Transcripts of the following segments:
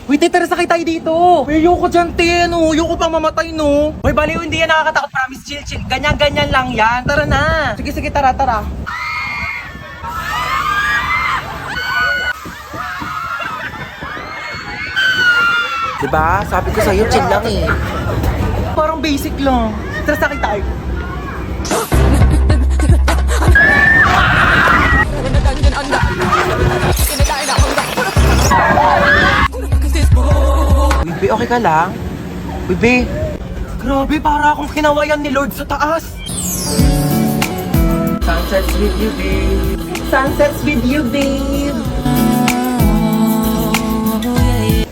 Uy, titira sakay tayo dito. Uy, ayoko dyan, te. Ano? Ayoko pang mamatay, no? Uy, baliw, hindi yan nakakatakot. Promise, chill, chill. Ganyan-ganyan lang yan. Tara na. Sige, sige, tara, tara. Diba? Sabi ko sa'yo, chill lang eh. Parang basic lang. Tara sakay tayo. Bibi, okay ka lang? Bibi, Grabe, para akong kinawayan ni Lord sa taas. sunsets with you, babe. Sunsets with you, babe.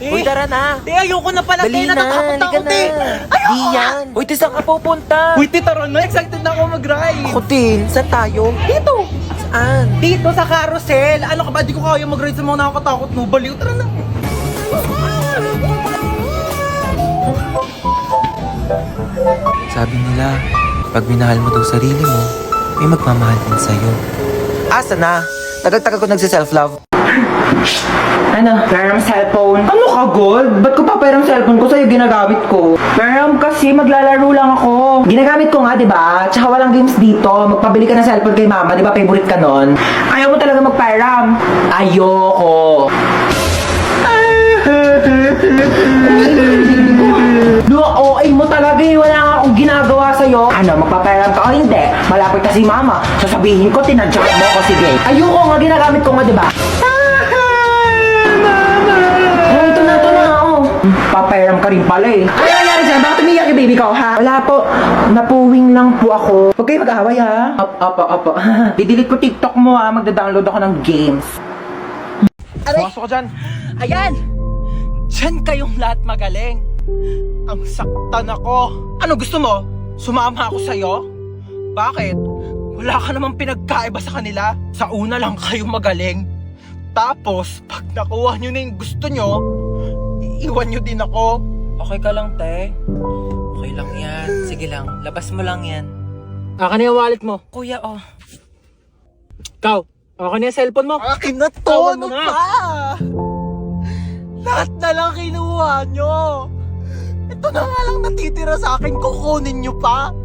Uy, tara na. Te, ayoko na pala, te. Dali na, Natatakot ako, halika te. na. Ayoko Di yan. Uy, te, saan ka pupunta? Uy, te, tara na. Excited na ako mag-ride. Ako din, saan tayo? Dito. Saan? Dito sa carousel. Ano ka ba? Di ko kaya mag-ride sa mga nakakatakot, no? Baliw, tara na. Sabi nila, pag minahal mo daw sarili mo, may magmamahal din sa'yo. Asa na? Tagal-tagal ko nagsi-self-love. Ano? Peram cellphone. Ano ka, Gold? Ba't ko pa perang cellphone ko sa'yo ginagamit ko? Peram kasi maglalaro lang ako. Ginagamit ko nga, di ba? Tsaka walang games dito. Magpabili ka ng cellphone kay mama, di ba? Favorite ka nun. Ayaw mo talaga magperam. Ayoko. No, OA mo talaga eh. Wala nga akong ginagawa sa'yo. Ano, magpaperam ka o hindi? Malapit na si mama. Sasabihin ko, tinadyak mo ko, sige. Ayoko nga, ginagamit ko nga, di ba? Oh, ito na, oh. Paperam ka rin pala eh. Ano nangyari dyan? Bakit umiyak yung baby ko, ha? Wala po. Napuwing lang po ako. Huwag kayo mag-away, ha? Opo. Didelete ko TikTok mo, ha? Magda-download ako ng games. Pumasok ka dyan. Ayan! Diyan kayong lahat magaling. Ang saktan ako. Ano gusto mo? Sumama ako sa'yo? Bakit? Wala ka namang pinagkaiba sa kanila. Sa una lang kayo magaling. Tapos, pag nakuha nyo na yung gusto nyo, iiwan nyo din ako. Okay ka lang, te? Okay lang yan. Sige lang, labas mo lang yan. Akin na yung wallet mo. Kuya, oh. Ikaw, akin na yung cellphone mo. Akin na to! Tawan mo Ano na. pa? Lahat na lang kinuha nyo. Ito na nga lang natitira sa akin, kukunin nyo pa.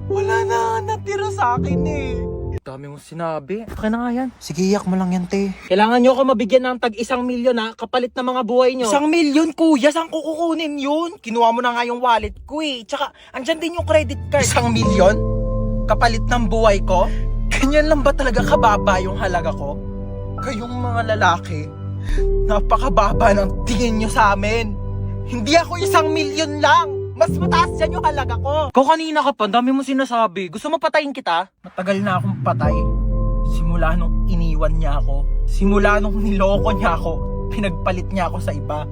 Wala na natira sa akin eh. Dami mong sinabi. Okay na nga yan. Sige, iyak mo lang yan, te. Kailangan nyo ako mabigyan ng tag 1 milyon ha, kapalit ng mga buhay nyo. 1 milyon kuya, saan ko kukunin yun? Kinuha mo na nga yung wallet ko eh. Tsaka, andyan din yung credit card. 1 milyon? Kapalit ng buhay ko? Ganyan lang ba talaga kababa yung halaga ko? Kayong mga lalaki, napakababa ng tingin nyo sa amin. Hindi ako 1 milyon lang. Mas mataas dyan yung halaga ko. Ikaw kanina ka pa, dami mo sinasabi. Gusto mo patayin kita? Matagal na akong patay. Simula nung iniwan niya ako. Simula nung niloko niya ako. Pinagpalit niya ako sa iba.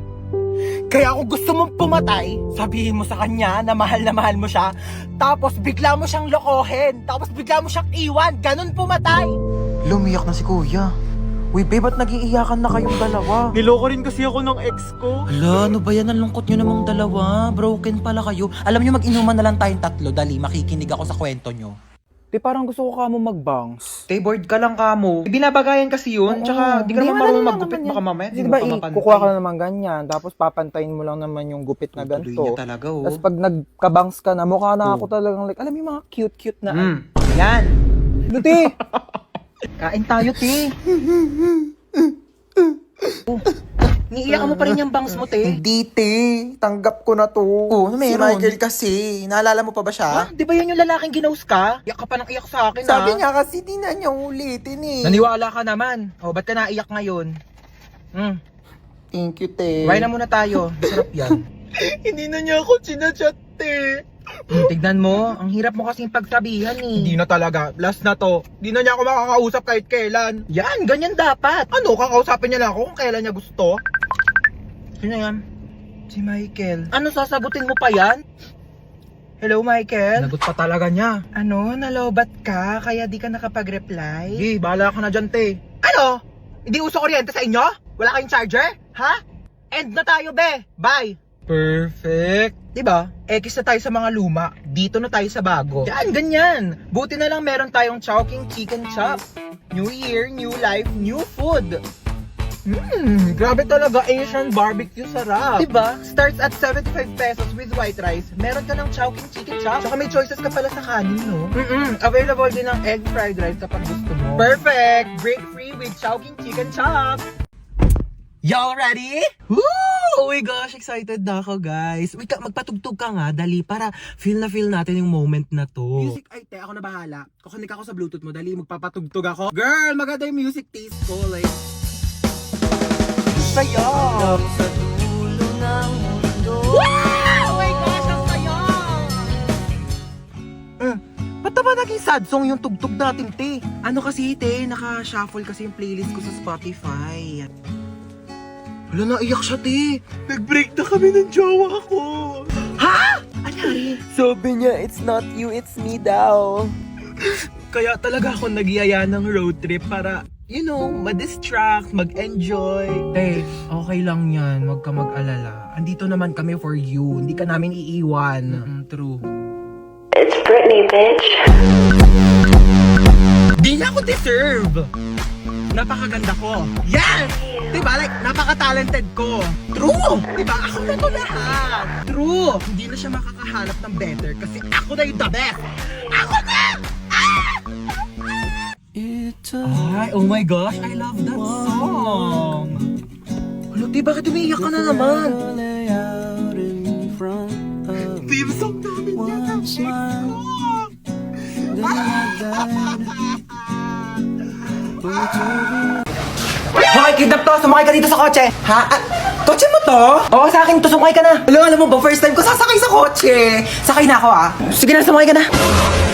Kaya kung gusto mong pumatay, sabihin mo sa kanya na mahal mo siya. Tapos bigla mo siyang lokohin. Tapos bigla mo siyang iwan. Ganun pumatay. Lumiyak na si kuya. Uy, babe, ba't nag-iiyakan na kayong dalawa? Niloko rin kasi ako ng ex ko. Hala, ano ba yan? Ang lungkot nyo namang dalawa. Broken pala kayo. Alam nyo, mag-inuman na lang tayong tatlo. Dali, makikinig ako sa kwento nyo. Te, parang gusto ko ka mo mag-bangs. Te, bored ka lang kamo. Binabagayan kasi yun. Tsaka di ka naman marunong maggupit. Baka mamaya di Di mo ba, pa mapantay. kukuha ka na naman ganyan, tapos papantayin mo lang naman yung gupit na Tuloy ganito. niya talaga, oh. Tapos pag nagkabangs ka na, mukha na ako talagang like, alam mo yung mga cute-cute na. Yan. Luti! Kain tayo, te. Niiyak mo pa rin yung bangs mo, te. Hindi, te. Tanggap ko na to. Oh, ano si meron? Michael kasi. Naalala mo pa ba siya? Ah, di ba yan yung lalaking ginaus ka? Iyak ka pa ng iyak sa akin, Sabi ha? niya kasi di na niya ulitin eh. Naniwala ka naman. O, ba't ka naiyak ngayon? Thank you, te. Try na muna tayo. Sarap yan. Hindi na niya ako sinachat, te. Tignan mo, ang hirap mo kasing pagsabihan eh. Hindi na talaga. Last na to. Hindi na niya ako makakausap kahit kailan. Yan, ganyan dapat. Ano, kakausapin niya lang ako kung kailan niya gusto? Sino yan? Si Michael. Ano, sasagutin mo pa yan? Hello, Michael? Nagot pa talaga niya. Ano, nalobat ka kaya di ka nakapag-reply? Hindi, bahala ka na dyan, te. Ano? Hindi uso kuryente sa inyo? Wala kayong charger? Ha? End na tayo, be. Bye. Perfect. Diba? X na tayo sa mga luma. Dito na tayo sa bago. Yan, ganyan. Buti na lang meron tayong Chowking Chicken Chop. New year, new life, new food. Grabe talaga, Asian barbecue sarap. Diba? Starts at 75 pesos with white rice. Meron ka ng Chowking chicken chop. Tsaka may choices ka pala sa kanin, no? Available din ang egg fried rice kapag gusto mo. Perfect! Break free with Chowking chicken chop. Y'all ready? Woo! Oh my gosh, excited na ako, guys. Wait, magpatugtog ka nga, dali, para feel natin yung moment na to. Music, ay, te, ako na bahala. Kukunik ako sa Bluetooth mo, dali, magpapatugtog ako. Girl, maganda yung music taste ko, like. Saya! Wow! Oh my gosh, ang saya! Ba't naman naging sad song yung tugtog natin, te? Ano kasi, te, naka-shuffle kasi yung playlist ko sa Spotify. Wala, naiyak siya, te. Nag-break na kami ng jowa ko. Sabi niya, it's not you, it's me daw. Kaya talaga ako nagyaya ng road trip para, you know, ma-distract, mag-enjoy. Te, okay lang yan. Huwag ka mag-alala. Andito naman kami for you. Hindi ka namin iiwan. True. It's Britney, bitch. Di niya ako deserve. Napakaganda ko. Yes! Diba? Like, napaka-talented ko. True! Diba? Ako na to lahat. True! Hindi na siya makakahanap ng better kasi ako na yung the best. Ako na! Ay, oh my gosh, I love that song. Ano, di, bakit umiiyak ka na naman? Theme song namin yan. Hoy, kidnap to! Sumakay ka dito sa kotse! Ha? Kotse mo to? Oo, sa akin to. Sumakay ka na. Alam mo ba, first time ko sasakay sa kotse. Sakay na ako, ah. Sige na, sumakay ka na.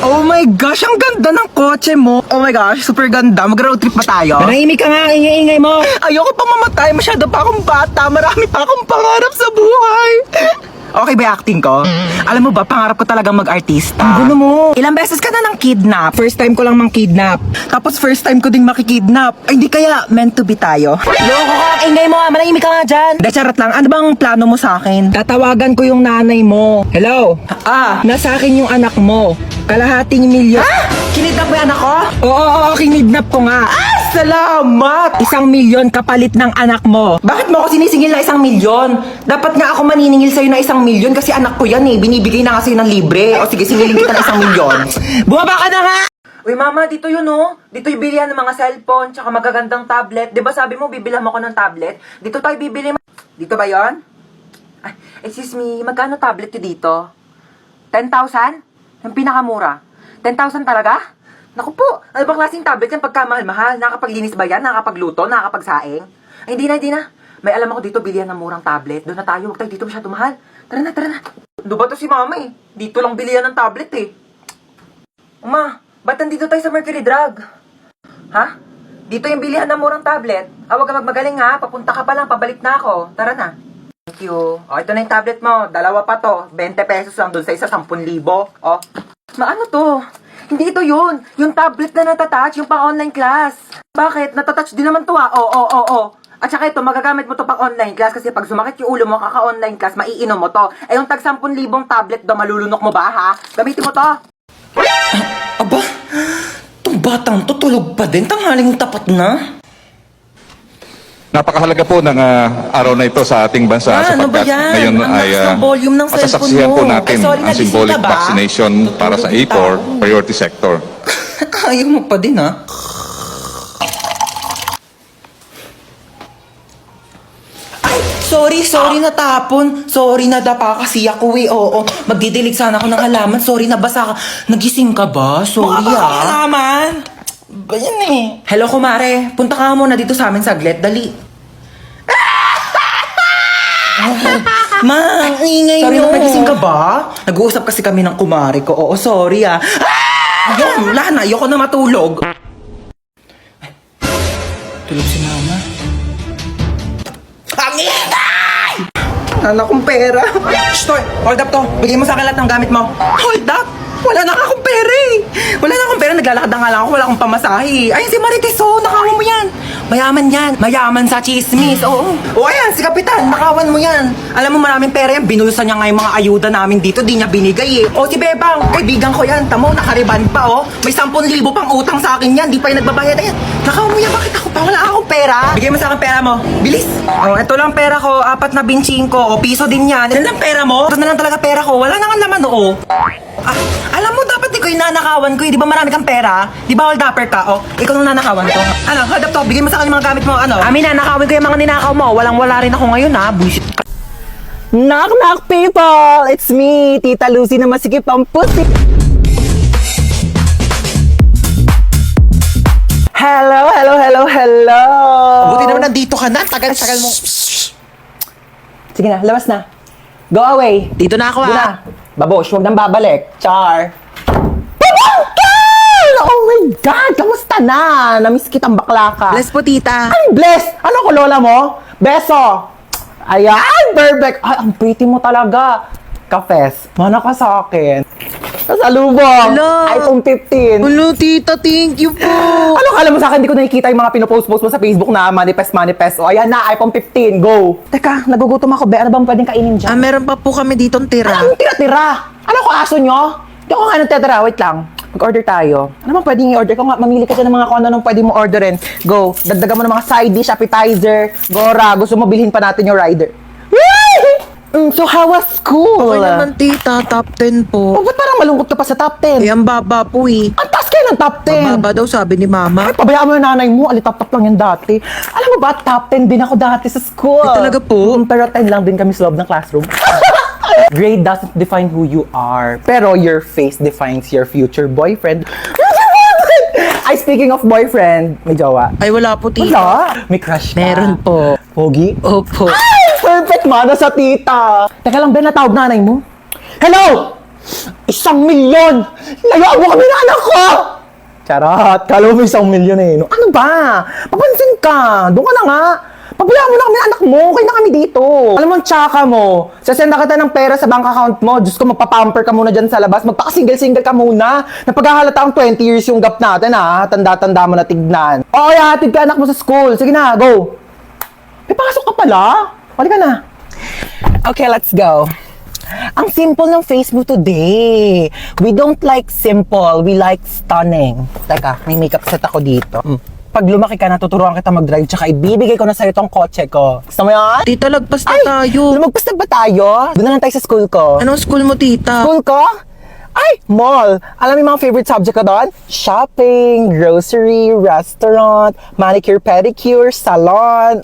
Oh my gosh, ang ganda ng kotse mo. Oh my gosh, super ganda. Mag-road trip pa tayo. Manahimik ka nga, ingay-ingay mo. Ayoko pa mamatay. Masyado pa akong bata. Marami pa akong pangarap sa buhay. Okay ba yung acting ko? Alam mo ba, pangarap ko talagang mag-artista. Ang gulo mo. Ilang beses ka na nang kidnap. First time ko lang mang kidnap. Tapos first time ko ding makikidnap. Ay, hindi kaya meant to be tayo. Loko ka, ingay mo ah. Manahimik ka nga dyan. De, charot lang. Ano bang plano mo sa akin? Tatawagan ko yung nanay mo. Hello? Nasa akin yung anak mo. Kalahating milyon. Kinidnap mo yung anak ko? Oo, kinidnap ko nga. Salamat! 1 milyon kapalit ng anak mo. Bakit mo ako sinisingil na 1 milyon? Dapat nga ako maniningil sa'yo na 1 milyon kasi anak ko yan eh. Binibigay na nga sa'yo ng libre. O sige, singilin kita ng 1 milyon. Bumaba ka na nga! Uy mama, dito yun oh. Dito yung bilihan ng mga cellphone tsaka magagandang tablet. Diba sabi mo, bibilang mo ko ng tablet? Dito tayo bibili. Dito ba yon? Ay, excuse me, magkano tablet yun dito? 10,000? Yung pinakamura. 10,000 talaga? Naku po, ano bang klaseng tablet yan pagkamahal-mahal? Nakapaglinis ba yan? Nakapagluto? Nakapagsaing? Ay, hindi na. May alam ako dito, bilihan ng murang tablet. Doon na tayo, huwag tayo dito masyado mahal. Tara na. Doon ba to si mama eh? Dito lang bilihan ng tablet eh. Uma, ba't nandito tayo sa Mercury Drug? Ha? Dito yung bilihan ng murang tablet. Huwag ka magmagaling ha, papunta ka pa lang, pabalik na ako. Tara na. Thank you. O, ito na yung tablet mo. 2 pa to. 20 pesos lang doon sa isa, 10,000. O. Maano to? Hindi ito yun. Yung tablet na natatouch, yung pang-online class. Bakit? Natatouch din naman to ah. Oo. At saka ito, magagamit mo to pang-online class kasi pag sumakit yung ulo mo, kaka-online class, maiinom mo to. Eh yung tag 10,000 tablet do, malulunok mo ba ha? Gamitin mo to. Aba, itong batang to tulog pa din. Tanghaling tapat na. Napakahalaga po ng araw na ito sa ating bansa Ano ba sapagkat yan? ngayon Ang ay lakas ng volume ng cellphone masasaksihan mo. po natin Ay, sorry, ang nagising symbolic ka ba? vaccination para sa A4 priority sector. Ayaw mo pa din ha? Ay, sorry natapon. Sorry nadapa kasi ako eh. Oo, magdidilig sana ako ng halaman. Sorry nabasa ka. Nagising ka ba? Sorry halaman? Ba yan eh? Hello kumare, punta ka muna dito sa amin saglit. Dali. Ma, ang ingay sorry, nyo. Sorry, nagising ka ba? Nag-uusap kasi kami ng kumare ko. Oo, sorry ah. Ayun, wala na. Ayoko na matulog. Tulog si mama. Ang ingay! Wala akong pera. Shh, Toy, hold up to. Bigay mo sa akin lahat ng gamit mo. Hold up? Wala na akong pera eh. Wala na akong pera. Naglalakad na nga lang ako. Wala akong pamasahe. Ayun si Marites, oh. Nakawa mo yan. Mayaman yan. Mayaman sa chismis. Oo. O ayan, si Kapitan, nakawan mo yan. Alam mo, maraming pera yan. Binulusan niya nga yung mga ayuda namin dito. Di niya binigay eh. O si Bebang, kaibigan ko yan. Tamo, nakariban pa oh. May 10,000 pang utang sa akin yan. Di pa yung nagbabayad. Ayan, nakawan mo yan. Bakit ako pa? Wala akong pera. Bigay mo sa akin pera mo. Bilis. O, ito lang pera ko. 4 na binching ko. O, piso din yan. Yan lang pera mo. Ito na lang talaga pera ko. Wala na nga naman oo. Ah, alam mo, dapat ikaw yung nanakawan ko eh. Di ba marami kang pera? Di ba hold upper ka? O, ikaw nung nanakawan ko. Ano, hold up to. Bigay mo sa akin yung mga gamit mo. Ano? Amin na, nakawin ko yung mga ninakaw mo. Walang-wala rin ako ngayon ha. Bullshit ka. Knock knock people! It's me, Tita Lucy na masikip ang pusi. Hello, hello, hello, hello! Buti naman nandito ka na. Tagal-tagal mo. Sige na, labas na. Go away. Dito na ako Doon na. ha. Babosh, huwag nang babalik. Char. Babangkel! Oh my God! Kamusta na? Namiss kitang bakla ka. Bless po, tita. Ay, bless! Ano ko, lola mo? Beso! Ayan, perfect! Ay, ang pretty mo talaga. Kafes, mana ka sa akin. Kasalubong! Hello! iPhone 15. Hello, tita. Thank you po. Ano kala mo sa akin? Di ko nakikita yung mga pinopost-post mo sa Facebook na manifest. O, ayan na, iPhone 15. Go! Teka, nagugutom ako. Be, ano bang pwedeng kainin dyan? Meron pa po kami ditong tira. Anong tira-tira? Ano ko aso nyo? Di ako nga nagtitira. Wait lang. Mag-order tayo. Ano bang pwedeng i-order? Kung nga, mamili ka dyan ng mga kung ano pwede mo orderin. Go. Dagdagan mo ng mga side dish, appetizer, gora. Gusto mo bilhin pa natin yung rider. So how was school? Okay naman, tita. Top 10 po. Oh, ba't parang malungkot ka pa sa top 10? Eh, ang baba po eh. Ang taas kayo ng top 10. Ang baba daw, sabi ni mama. Ay, pabayaan mo yung nanay mo. Alitap-tap lang yan dati. Alam mo ba, top 10 din ako dati sa school. Ay, talaga po? Pero 10 lang din kami sa loob ng classroom. Grade doesn't define who you are. Pero your face defines your future boyfriend. Ay, speaking of boyfriend, may jowa. Ay, wala po, tita. Wala? May crush ka? Meron po. Pogi? Opo. Ay, perfect mana sa tita. Teka lang, Ben, natawag nanay mo. Hello! 1,000,000! Layaan mo kami na anak ko! Charot, kala mo 1,000,000 eh. No? Ano ba? Papansin ka. Doon ka na nga. Pabayaan mo na kami ng anak mo. Okay na kami dito. Alam mo, ang tsaka mo. Sasenda kita ng pera sa bank account mo. Diyos ko, magpapamper ka muna dyan sa labas. Magpaka-single-single ka muna. Napaghahalata ang 20 years yung gap natin, ha? Tanda-tanda mo na tignan. Oo, hatid ka anak mo sa school. Sige na, go. May pasok ka pala. Wali ka na. Okay, let's go. Ang simple ng face mo today. We don't like simple. We like stunning. Teka, may makeup set ako dito. Pag lumaki ka, natuturuan kita mag-drive, tsaka ibibigay ko na sa'yo tong kotse ko. Gusto mo yan? Tita, lagpas na tayo. Lumagpas na ba tayo? Doon na lang tayo sa school ko. Anong school mo, tita? School ko? Ay, mall. Alam mo yung mga favorite subject ko doon? Shopping, grocery, restaurant, manicure, pedicure, salon,